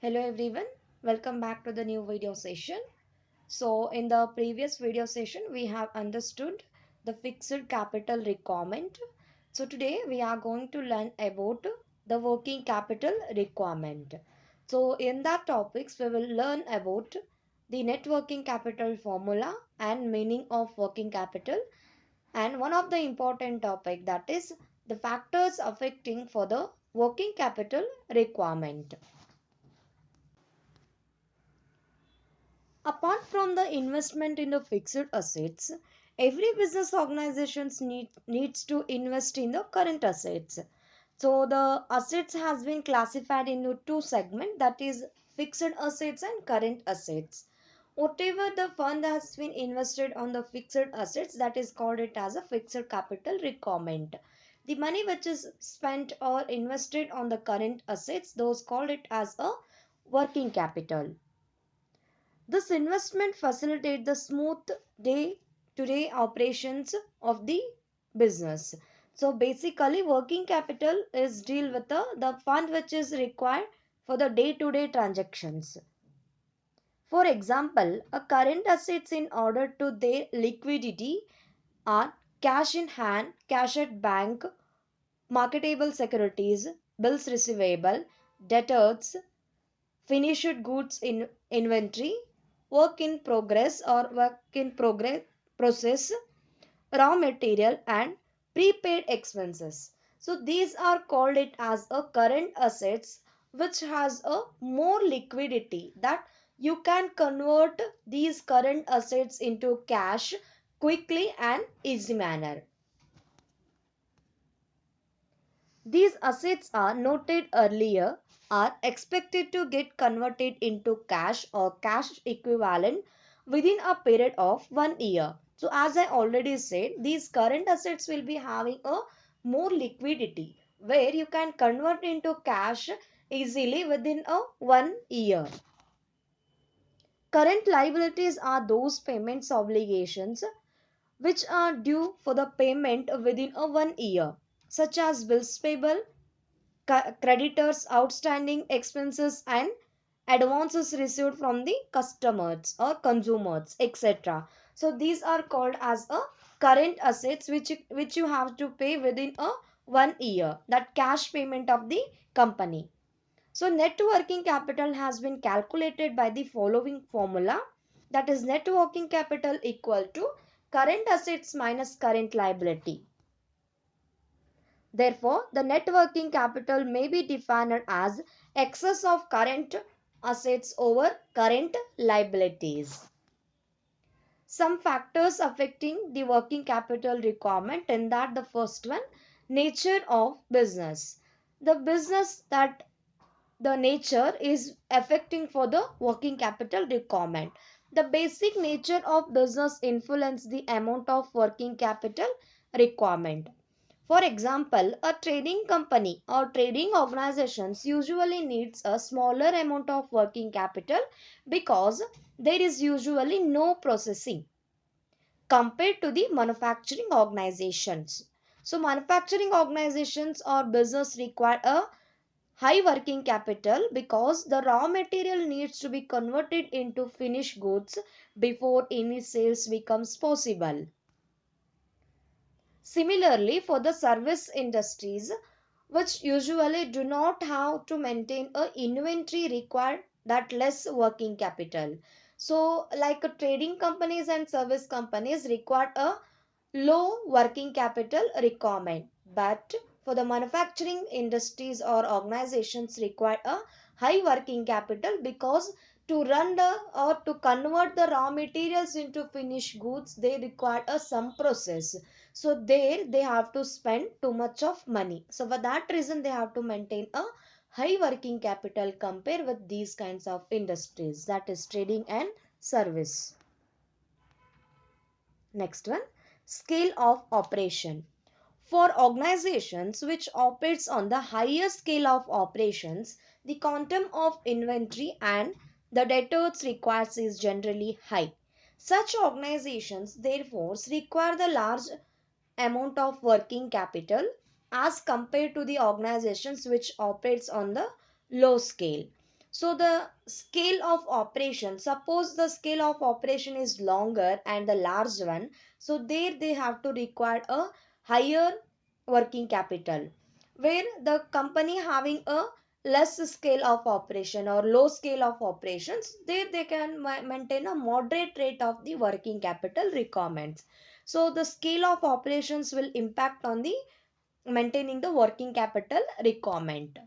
Hello everyone, welcome back to the new video session. So in the previous video session we have understood the fixed capital requirement. So today we are going to learn about the working capital requirement. So in that topics we will learn about the net working capital formula and meaning of working capital, and one of the important topic, that is the factors affecting for the working capital requirement. Apart from the investment in the fixed assets, every business organizations needs to invest in the current assets. So the assets has been classified into two segments, that is fixed assets and current assets. Whatever the fund has been invested on the fixed assets, that is called it as a fixed capital requirement. The money which is spent or invested on the current assets, those called it as a working capital. This investment facilitates the smooth day-to-day operations of the business. So basically working capital is deal with the fund which is required for the day-to-day transactions. For example, a current assets in order to their liquidity are cash in hand, cash at bank, marketable securities, bills receivable, debtors, finished goods in inventory, work in progress or work in progress process, raw material and prepaid expenses. So these are called it as a current assets which has a more liquidity, that you can convert these current assets into cash quickly and easy manner. These assets are noted earlier are expected to get converted into cash or cash equivalent within a period of 1 year. So as I already said, these current assets will be having a more liquidity where you can convert into cash easily within a 1 year. Current liabilities are those payments obligations which are due for the payment within a 1 year, such as bills payable, creditors outstanding expenses and advances received from the customers or consumers, etc. So these are called as a current assets which you have to pay within a 1 year, that cash payment of the company. So net working capital has been calculated by the following formula, that is net working capital equal to current assets minus current liability. Therefore, the net working capital may be defined as excess of current assets over current liabilities. Some factors affecting the working capital requirement, in that the first one, nature of business. The business, that the nature is affecting for the working capital requirement. The basic nature of business influence the amount of working capital requirement. For example, a trading company or trading organizations usually needs a smaller amount of working capital because there is usually no processing compared to the manufacturing organizations. So manufacturing organizations or business require a high working capital because the raw material needs to be converted into finished goods before any sales becomes possible. Similarly, for the service industries, which usually do not have to maintain a inventory, require that less working capital. So like trading companies and service companies require a low working capital requirement, but for the manufacturing industries or organizations require a high working capital because to run the or to convert the raw materials into finished goods, they require a some process. So there they have to spend too much of money, so for that reason they have to maintain a high working capital compared with these kinds of industries, that is trading and service. Next one, scale of operation. For organizations which operates on the higher scale of operations, the quantum of inventory and the debtors required is generally high. Such organizations therefore require the large amount of working capital as compared to the organizations which operates on the low scale. So the scale of operation, suppose the scale of operation is longer and the large one, so there they have to require a higher working capital. Where the company having a less scale of operation or low scale of operations, there they can maintain a moderate rate of the working capital requirements. So the scale of operations will impact on the maintaining the working capital requirement.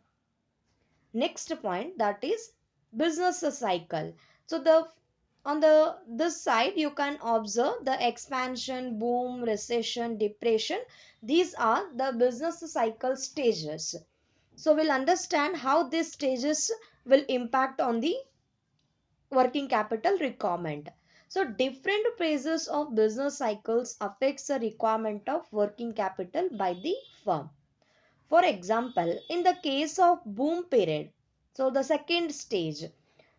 Next point, that is business cycle. So the on the this side you can observe the expansion, boom, recession, depression. These are the business cycle stages. So we'll understand how these stages will impact on the working capital requirement. So different phases of business cycles affects the requirement of working capital by the firm. For example, in the case of boom period, so the second stage,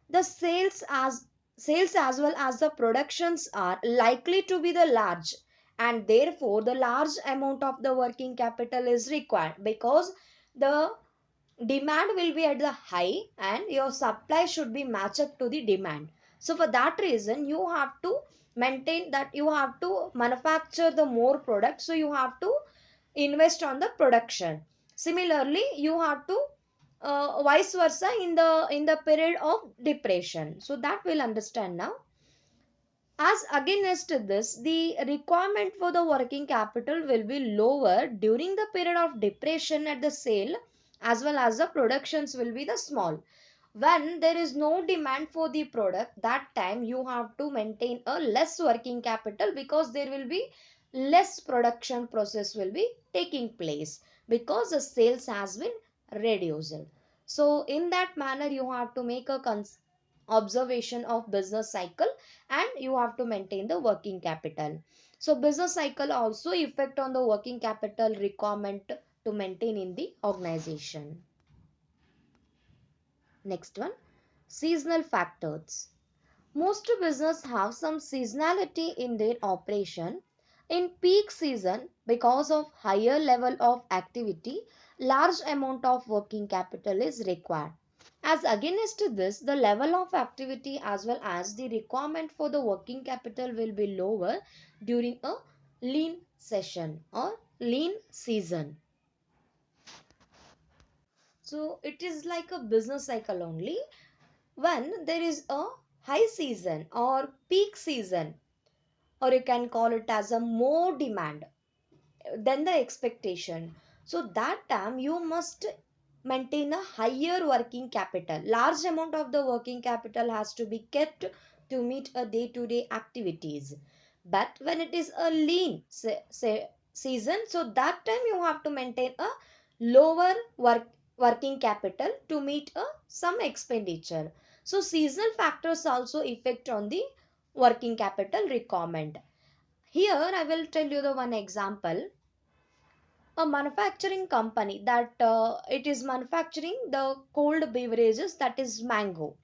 the sales as well as the productions are likely to be the large, and therefore the large amount of the working capital is required because the demand will be at the high and your supply should be matched up to the demand. So for that reason you have to maintain that, you have to manufacture the more product, so you have to invest on the production. Similarly you have to vice versa in the period of depression, so that we'll understand now. As against this, the requirement for the working capital will be lower during the period of depression at the sale, as well as the productions will be the small. When there is no demand for the product, that time you have to maintain a less working capital because there will be less production process will be taking place because the sales has been reduced. So in that manner you have to make a observation of business cycle, and you have to maintain the working capital. So business cycle also effect on the working capital requirement to maintain in the organization. Next one, seasonal factors. Most business have some seasonality in their operation. In peak season, because of higher level of activity, large amount of working capital is required. As against this, the level of activity as well as the requirement for the working capital will be lower during a lean session or lean season. So it is like a business cycle only. When there is a high season or peak season, or you can call it as a more demand than the expectation, so that time you must maintain a higher working capital. Large amount of the working capital has to be kept to meet a day to day activities. But when it is a lean season, so that time you have to maintain a lower working capital to meet a some expenditure. So seasonal factors also affect on the working capital requirement. Here I will tell you the one example. A manufacturing company that it is manufacturing the cold beverages, that is mango.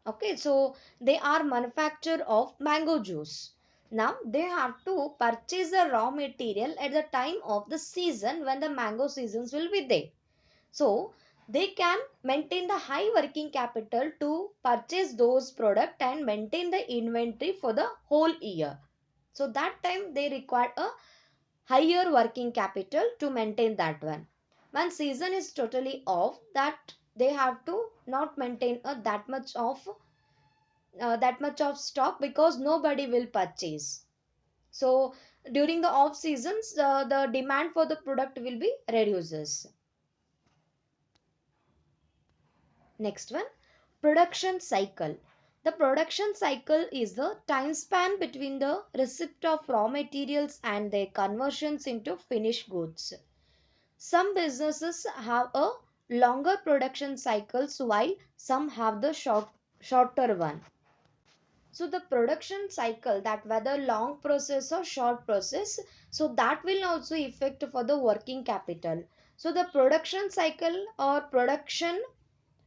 Okay, so they are manufacturer of mango juice. Now they have to purchase the raw material at the time of the season when the mango seasons will be there. So they can maintain the high working capital to purchase those product and maintain the inventory for the whole year. So that time they require a higher working capital to maintain that one. When season is totally off, that they have to not maintain that much of stock because nobody will purchase. So during the off seasons, the demand for the product will be reduces. Next one, production cycle. The production cycle is the time span between the receipt of raw materials and their conversions into finished goods. Some businesses have a longer production cycles while some have the shorter one. So the production cycle, that whether long process or short process, so that will also affect for the working capital. So the production cycle or production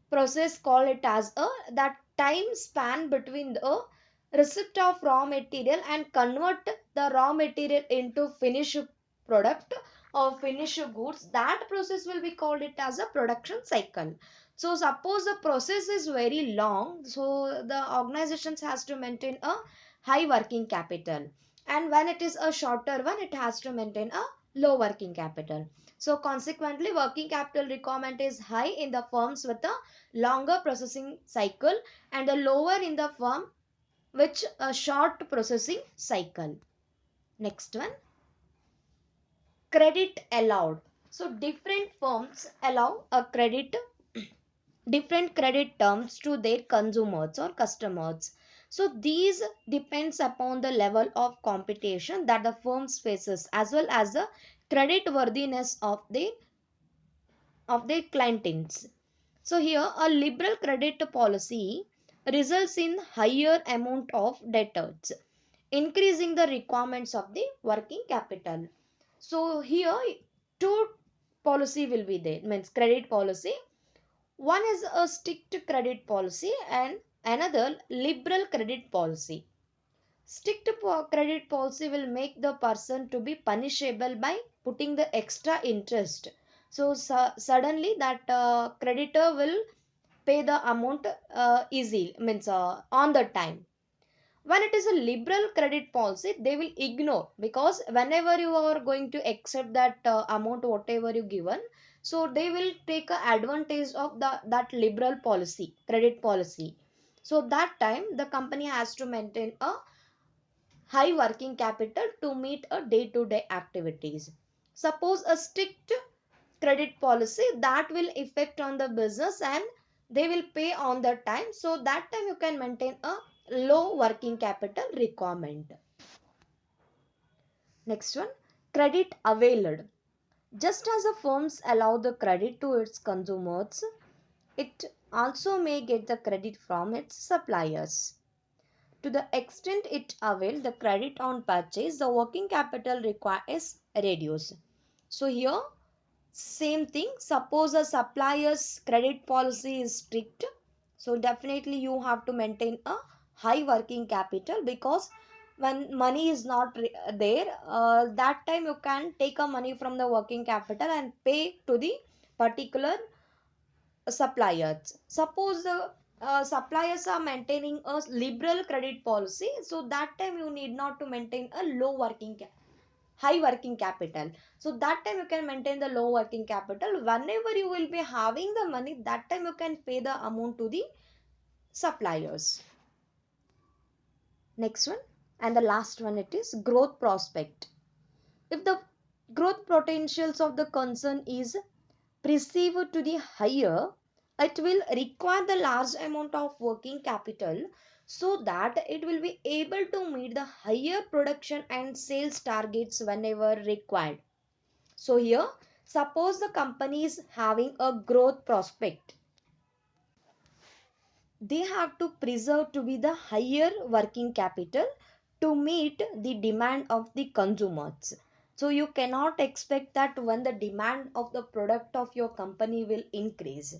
process, call it as a that time span between the receipt of raw material and convert the raw material into finished product or finished goods, that process will be called it as a production cycle. So suppose the process is very long, so the organizations has to maintain a high working capital, and when it is a shorter one, it has to maintain a low working capital. So consequently, working capital requirement is high in the firms with a longer processing cycle, and the lower in the firm which a short processing cycle. Next one, credit allowed. So different firms allow a credit, different credit terms to their consumers or customers. So these depends upon the level of competition that the firms faces, as well as the credit worthiness of their clients. So here a liberal credit policy results in higher amount of debtors, increasing the requirements of the working capital. So here two policy will be there, means credit policy. One is a strict credit policy and another liberal credit policy. Strict credit policy will make the person to be punishable by putting the extra interest. So suddenly that creditor will pay the amount easy, means on the time. When it is a liberal credit policy, they will ignore, because whenever you are going to accept that amount whatever you given, so they will take a advantage of that liberal policy, credit policy. So that time the company has to maintain a high working capital to meet a day to day activities. Suppose a strict credit policy, that will affect on the business and they will pay on the time, so that time you can maintain a low working capital requirement. Next one, credit availed. Just as the firms allow the credit to its consumers, it also may get the credit from its suppliers. To the extent it avails the credit on purchase, the working capital required is reduced. So here same thing, suppose a supplier's credit policy is strict, so definitely you have to maintain a high working capital, because when money is not there, that time you can take a money from the working capital and pay to the particular suppliers. Suppose the suppliers are maintaining a liberal credit policy, so that time you need not to maintain a high working capital. So that time you can maintain the low working capital. Whenever you will be having the money, that time you can pay the amount to the suppliers. Next one, and the last one, it is growth prospect. If the growth potentials of the concern is perceived to the higher, it will require the large amount of working capital, so that it will be able to meet the higher production and sales targets whenever required. So here, suppose the company is having a growth prospect, they have to preserve to be the higher working capital to meet the demand of the consumers. So you cannot expect that when the demand of the product of your company will increase,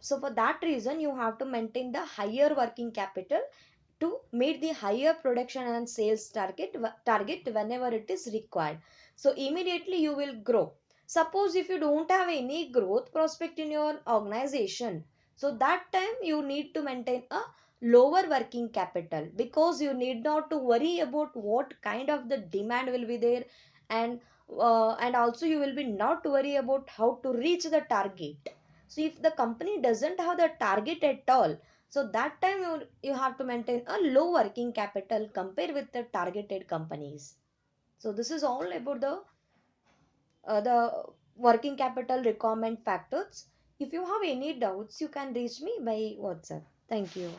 so for that reason you have to maintain the higher working capital to meet the higher production and sales target whenever it is required. So immediately you will grow. Suppose if you don't have any growth prospect in your organization, so that time you need to maintain a lower working capital, because you need not to worry about what kind of the demand will be there, and and also you will be not worry about how to reach the target. So if the company doesn't have the target at all, so that time you have to maintain a low working capital compared with the targeted companies. So this is all about the working capital requirement factors. If you have any doubts, you can reach me by WhatsApp. Thank you.